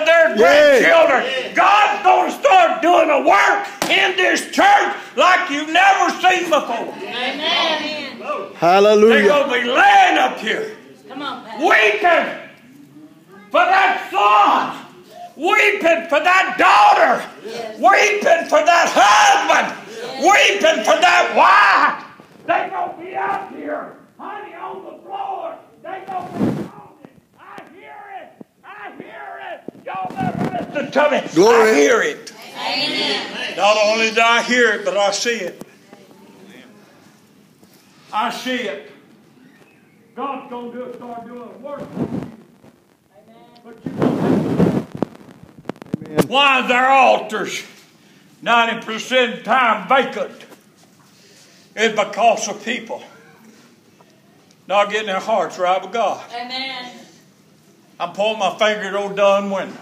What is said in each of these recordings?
to their grandchildren. God's going to start doing a work in this church like you've never seen before. Amen. Hallelujah. They're going to be laying up here, weeping for that son, weeping for that daughter, weeping for that husband, weeping for that wife. They're going to be out here, honey, on the floor. They're going to be moaning. I hear it. I hear it. Y'all better listen to me. Glory. I hear it. Amen. Not only do I hear it, but I see it. I see it. God's going to start doing work. But you don't have to. Why is our altars 90% of the time vacant? It's because of people not getting their hearts right with God. Amen. I'm pointing my finger at old Don Windham.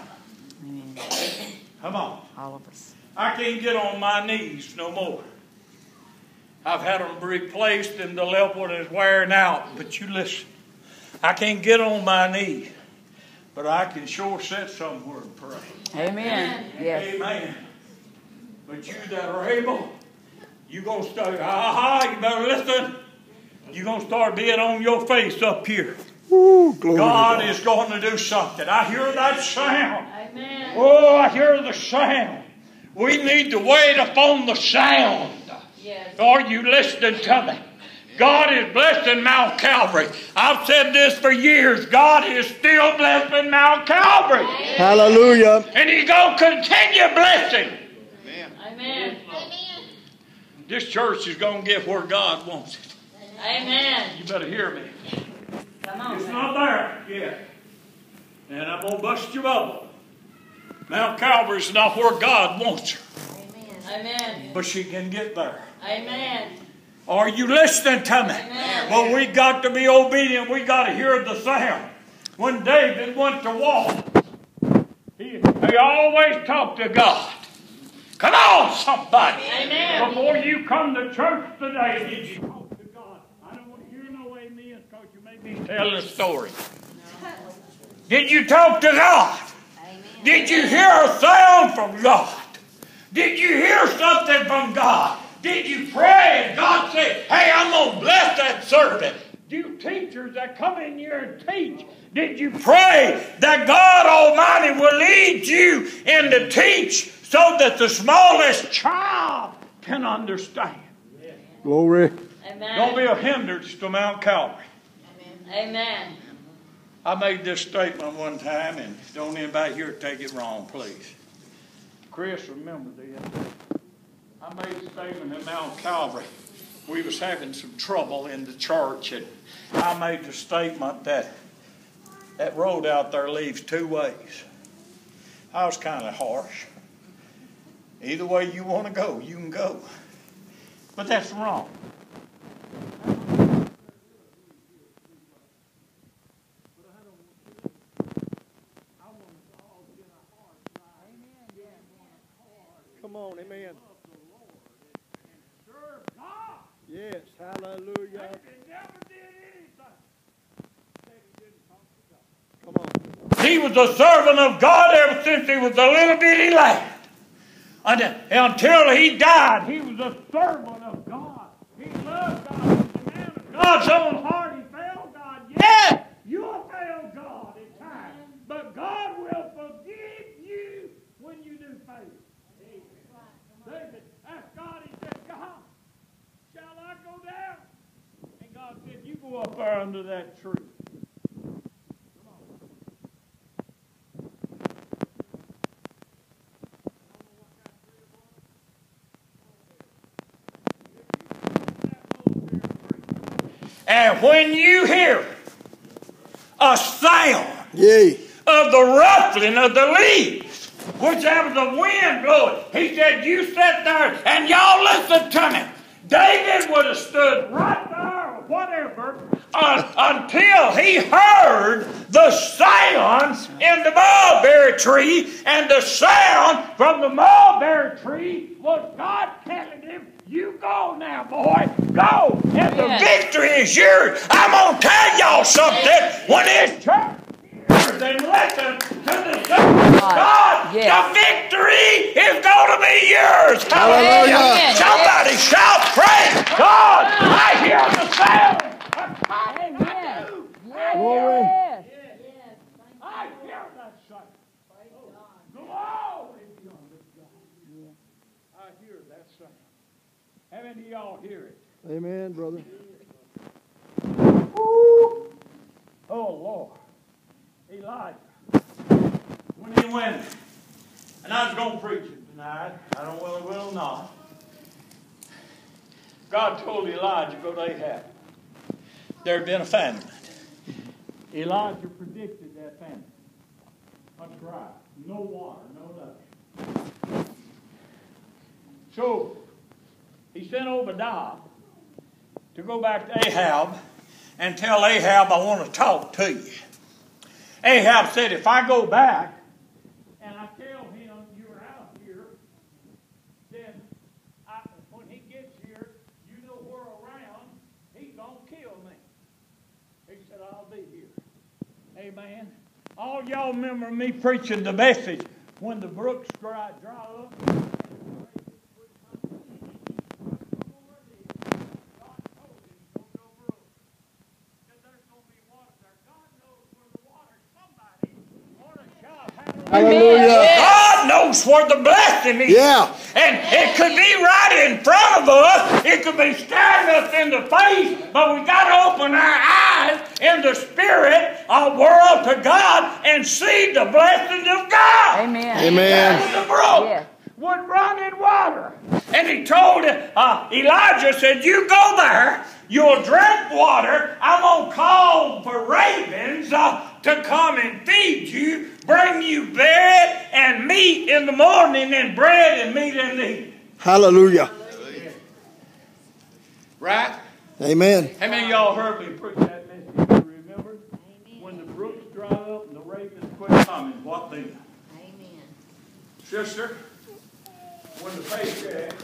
Come on. All of us. I can't get on my knees no more. I've had them replaced and the left one is wearing out. But you listen, I can't get on my knees, but I can sure sit somewhere and pray. Amen. Yes. Amen. But you that are able, you're going to start, you better listen. You're going to start being on your face up here. Ooh, glory God is going to do something. I hear that sound. Amen. Oh, I hear the sound. We need to wait upon the sound. Yes. Are you listening to me? God is blessing Mt.Calvary. I've said this for years. God is still blessing Mt.Calvary. Hallelujah. And He's going to continue blessing. Amen. This church is going to get where God wants it. Amen. You better hear me. Come on. It's not there yet. And I'm going to bust your bubble. Mt.Calvary is not where God wants her. Amen. But she can get there. Amen. Are you listening to me? Amen. Well, we got to be obedient. We got to hear the sound. When David went to war, he always talked to God. Come on, somebody. Amen. Before you come to church today, did you talk to God? I don't want to hear no amen because you may be telling a story. Did you talk to God? Did you hear a sound from God? Did you hear something from God? Did you pray and God said, hey, I'm going to bless that servant? You teachers that come in here and teach, did you pray that God Almighty will lead you in to teach so that the smallest child can understand? Glory. Amen. Don't be a hindrance to Mt.Calvary. Amen. I made this statement one time, and don't anybody here take it wrong, please. Chris, remember this. I made a statement at Mt.Calvary. We was having some trouble in the church, and I made the statement that that road out there leaves two ways. I was kind of harsh. Either way you want to go, you can go. But that's wrong. Come on, amen. Yes, hallelujah. Come on. He was a servant of God ever since he was a little bitty lad. Until he died, he was a servant of God. He loved God. He was a man of God's own heart. He failed God. Yes, you'll fail God at times. But God will forgive you when you do fail. David asked God, he said, God, shall I go down? And God said, you go up there under that tree. And when you hear a sound of the ruffling of the leaves, which that was the wind blowing, he said, you sit there and y'all listen to me. David would have stood right there or whatever until he heard the sound in the mulberry tree, and the sound from the mulberry tree was God telling him, you go now, boy. Go. And the victory is yours. I'm going to tell y'all something. When this church hears and listen to the Son of God, Yes. the victory is going to be yours. Hallelujah. Amen. Somebody shout, praise God. I hear the sound of Amen. Glory. Yes. I hear that sound. Glory be unto God. I hear that sound. How many of y'all hear it? Amen, brother. Oh, Lord. Elijah. When he went, and I was going to preach it tonight. I don't know whether I will or not. God told Elijah, go to Ahab. There had been a famine. Elijah predicted that famine. That's right. No water, no nothing. So, he sent Obadiah to go back to Ahab and tell Ahab, I want to talk to you. Ahab said, if I go back and I tell him you're out here, then when he gets here, you know we're around, he's going to kill me. He said, I'll be here. Amen. All y'all remember me preaching the message when the brooks dry up? Hallelujah. God knows where the blessing is. Yeah. And it could be right in front of us. It could be staring us in the face. But we got to open our eyes in the spirit of world to God and see the blessings of God. Amen. Amen. The brook Yes. would run in water. And he told Elijah, said, you go there. You'll drink water. I'm going to call for ravens to come and feed you, bring you bread and meat in the morning and bread and meat in the evening. Hallelujah. Right? Amen. How many of y'all heard me preach that message? You remember? When the brooks dry up and the ravens quit coming, what then? Amen. Sister, when the paycheck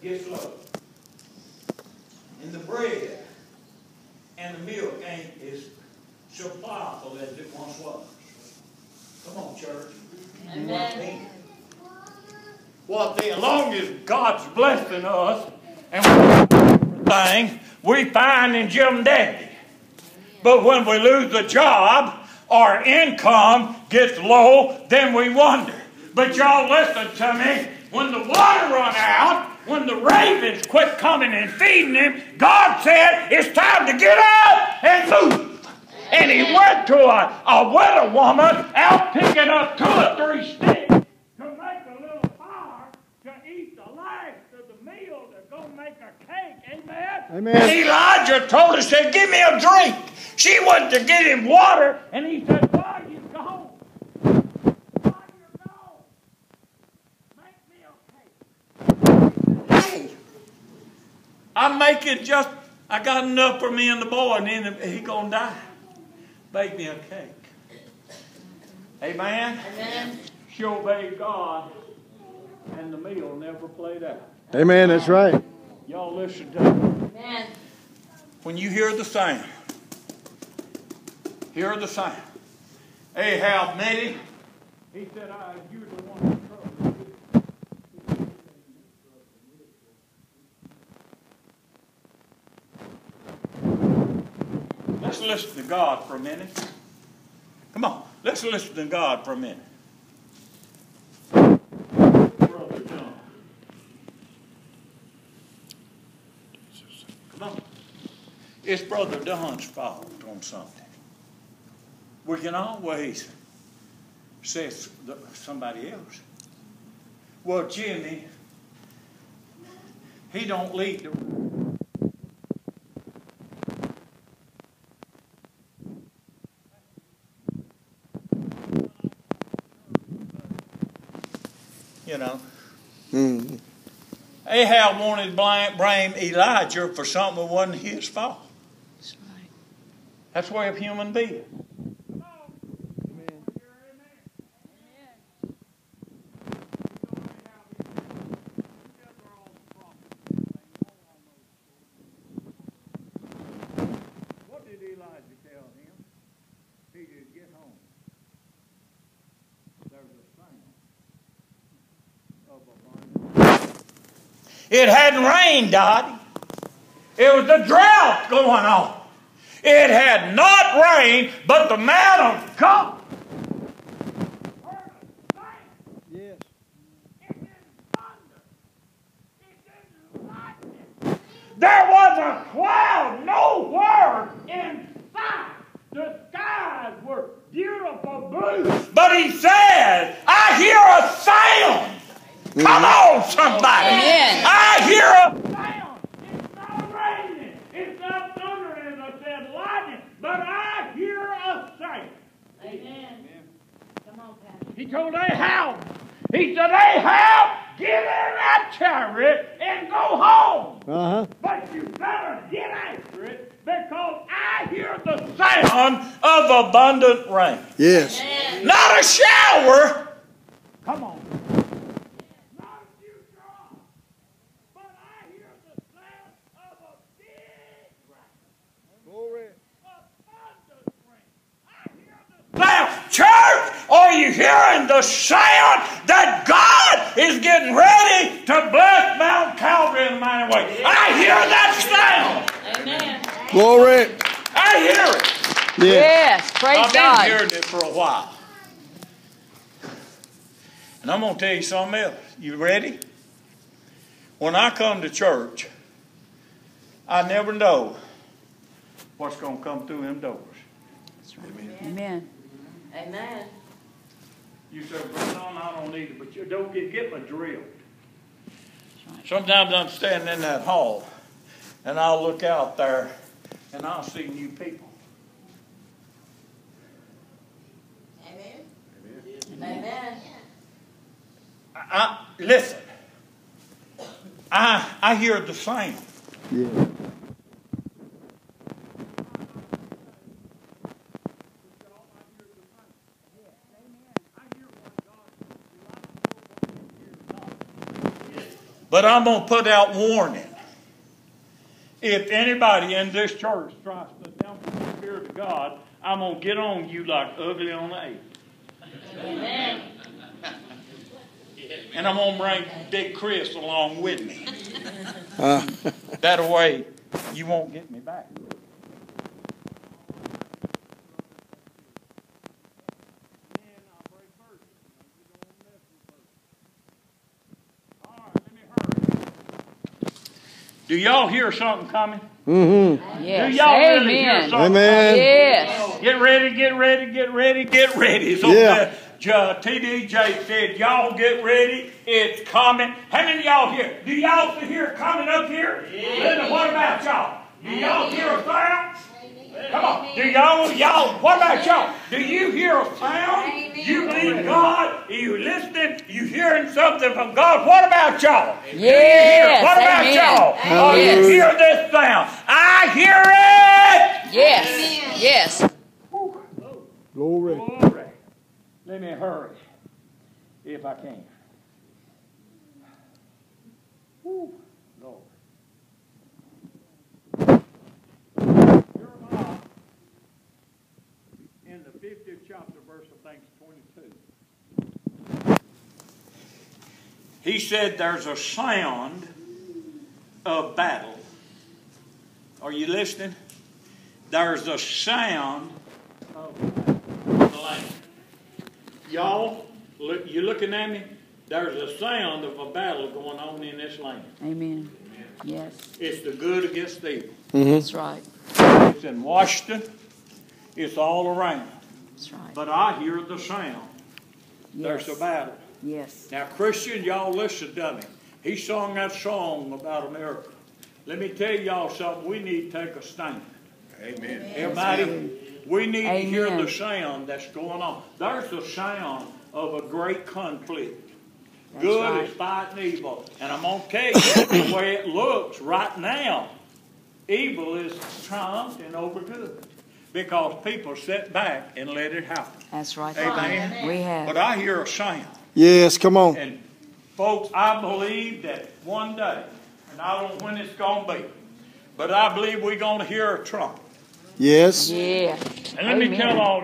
gets low, and the bread and the milk ain't as supplyful as it once was. Come on, church. Amen. What then? As long as God's blessing us and everything, we find in Jim Daddy. But when we lose a job, our income gets low, then we wonder. But y'all listen to me. When the water run out, when the ravens quit coming and feeding him, God said, it's time to get up and move. And he went to a widow woman out picking up 2 or 3 sticks to make a little fire to eat the last of the meal to go make a cake. Amen? Amen. And Elijah told her, said, give me a drink. She went to get him water, and he said, why are you gone? Why you gone? Make me a cake. Hey, I'm making just, I got enough for me and the boy, and then he gonna die. Bake me a cake. Amen? Amen. She obeyed God, and the meal never played out. Amen. That's right. Y'all listen to me. Amen. When you hear the sound, hear the sound. Ahab met him. He said, you're the one in trouble. Let's listen to God for a minute. Come on, let's listen to God for a minute. Brother John. Come on. It's Brother Don's fault on something. We can always say somebody else. Well, Jimmy, he don't lead the... You know. Mm. Ahab wanted to blame Elijah for something that wasn't his fault. That's right. That's the way of human being. What did Elijah tell him? He said, get home. It hadn't rained, Dottie. It was the drought going on. It had not rained, but the man of God. Yes. There was a cloud nowhere in sight. The skies were beautiful blue. But he said, I hear a sound. Come on, somebody. Amen. I hear a sound. It's not raining. It's not thundering, as I said, lightning. But I hear a sound. Amen. Come on, Pastor. He told Ahab, he said, Ahab, get in that chariot and go home. Uh-huh. But you better get after it because I hear the sound of abundant rain. Yes. Amen. Not a shower. Come on. Not a few drops. But I hear the sound of a big rain. Glory. Abundant rain. I hear the sound. Church, are you hearing the sound that God is getting ready to bless Mt.Calvary in a mighty way? I hear that sound. Amen. Glory. I hear it. Yeah. Yes. Praise I've God. been hearing it for a while. And I'm going to tell you something else. You ready? When I come to church, I never know what's going to come through them doors. That's right. Amen. Amen. You say, Brother Don, I don't need it, but you don't get my drill. Right. Sometimes I'm standing in that hall, and I'll look out there, and I'll see new people. Amen. Listen. I hear the sound. Yeah. But I'm going to put out warning. If anybody in this church tries to dump the Spirit of God, I'm going to get on you like ugly on the eight. Amen. And I'm going to bring Big Chris along with me. Uh, That way, you won't get me back. Do y'all hear something coming? mm-hmm. Yes. Do y'all really hear Amen. something? Amen. Yes. Get ready, get ready, get ready, get ready. So Yeah. TDJ said, y'all get ready. It's coming. How many of y'all here? Do y'all hear it coming up here? Linda, what about y'all? Do y'all hear a sound? Come on. Do y'all, what about y'all? Do you hear a sound? You believe God? Are you listening? You hearing something from God? What about y'all? Do you hear? Yes. What about Amen. y'all? Oh, you Yes. hear this sound? I hear it! Yes. Yes. Glory. Glory. Let me hurry, if I can. Woo, Lord. Jeremiah, in the 50th chapter, verse, I think, 22. He said there's a sound of battle. Are you listening? There's a sound of the land. Y'all, you looking at me? There's a sound of a battle going on in this land. Amen. Yes. It's the good against the evil. That's right. It's in Washington. It's all around. That's right. But I hear the sound. Yes. There's a battle. Yes. Now, Christian, y'all listen to me. He sung that song about America. Let me tell y'all something. We need to take a stand. Amen. Everybody, we need to hear Amen. the sound that's going on. There's the sound of a great conflict. That's Good right. is fighting evil. And I'm going to tell you the way it looks right now. Evil is triumphing over good. Because people sit back and let it happen. That's right. Amen. We have. But I hear a sound. Yes, come on. And folks, I believe that one day, and I don't know when it's going to be, but I believe we're going to hear a trumpet. Yes. Yeah. And let me Amen. tell all